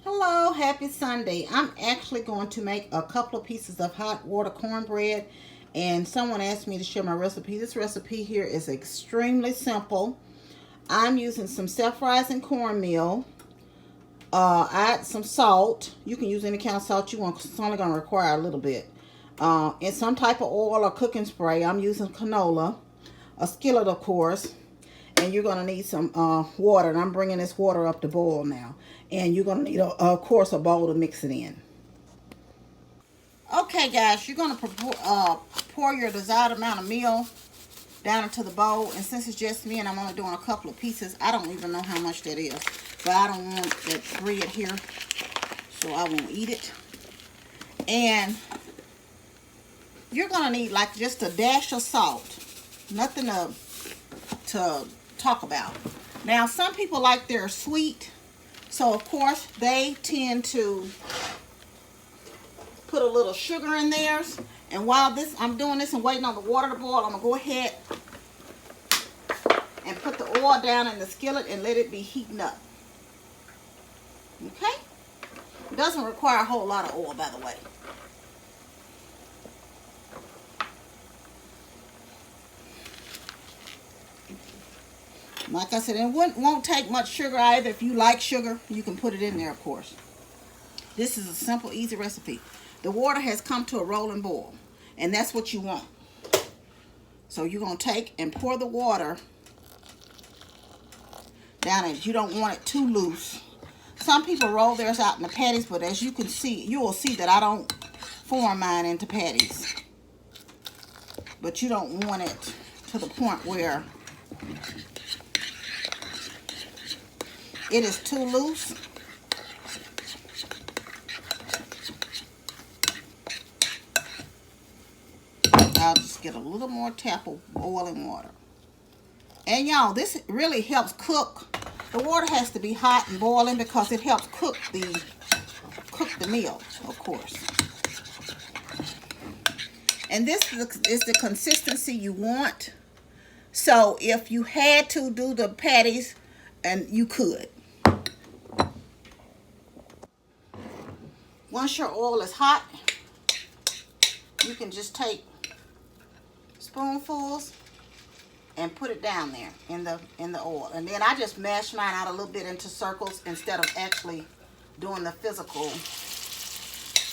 Hello, happy Sunday. I'm actually going to make a couple of pieces of hot water cornbread, and someone asked me to share my recipe. This recipe here is extremely simple. I'm using some self-rising cornmeal. I add some salt. You can use any kind of salt you want because it's only going to require a little bit. And some type of oil or cooking spray. I'm using canola. A skillet, of course. And you're going to need some water. And I'm bringing this water up to boil now. And you're going to need, of course, a bowl to mix it in. Okay, guys, you're going to pour your desired amount of meal down into the bowl. And since it's just me and I'm only doing a couple of pieces, I don't even know how much that is. But I don't want that bread here, so I won't eat it. And you're going to need like just a dash of salt. Nothing to talk about. Now, some people like their sweet. So, of course, they tend to put a little sugar in theirs. And while I'm doing this and waiting on the water to boil, I'm going to go ahead and put the oil down in the skillet and let it be heating up. Okay? It doesn't require a whole lot of oil, by the way. Like I said, it won't take much sugar either. If you like sugar, you can put it in there, of course. This is a simple, easy recipe. The water has come to a rolling boil, and that's what you want. So you're going to take and pour the water down it. You don't want it too loose. Some people roll theirs out in the patties, but as you can see, you will see that I don't form mine into patties. But you don't want it to the point where it is too loose. I'll just get a little more tap of boiling water. And y'all, this really helps cook. The water has to be hot and boiling because it helps cook the meal, of course. And this is the consistency you want. So if you had to do the patties, and you could. Once your oil is hot, you can just take spoonfuls and put it down there in the oil. And then I just mash mine out a little bit into circles instead of actually doing the physical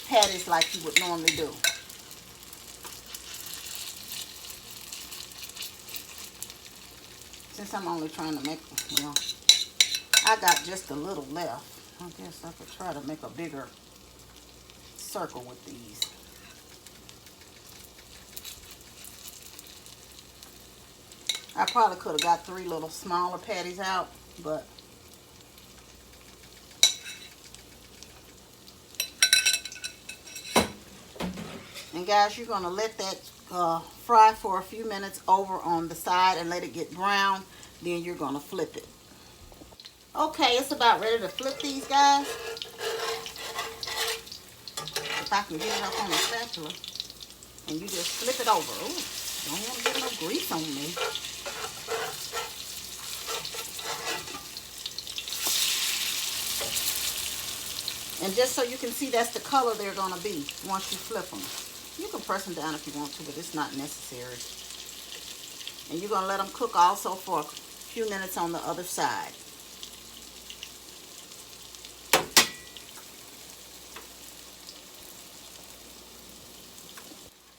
patties like you would normally do. Since I'm only trying to make, I got just a little left. I guess I could try to make a bigger circle with these. I probably could have got 3 little smaller patties out, but and guys, you're going to let that fry for a few minutes over on the side and let it get brown. Then you're going to flip it. Okay, it's about ready to flip these, guys. If I can get it up on the spatula. And you just flip it over. Ooh, don't want to get no grease on me. And just so you can see, that's the color they're going to be once you flip them. You can press them down if you want to, but it's not necessary. And you're going to let them cook also for a few minutes on the other side.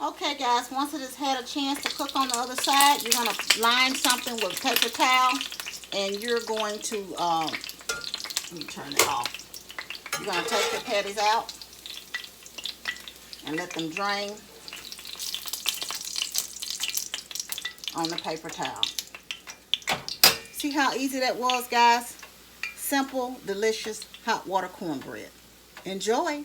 Okay, guys, once it has had a chance to cook on the other side, you're going to line something with a paper towel, and you're going to, let me turn it off. You're going to take your patties out and let them drain on the paper towel. See how easy that was, guys? Simple, delicious, hot water cornbread. Enjoy.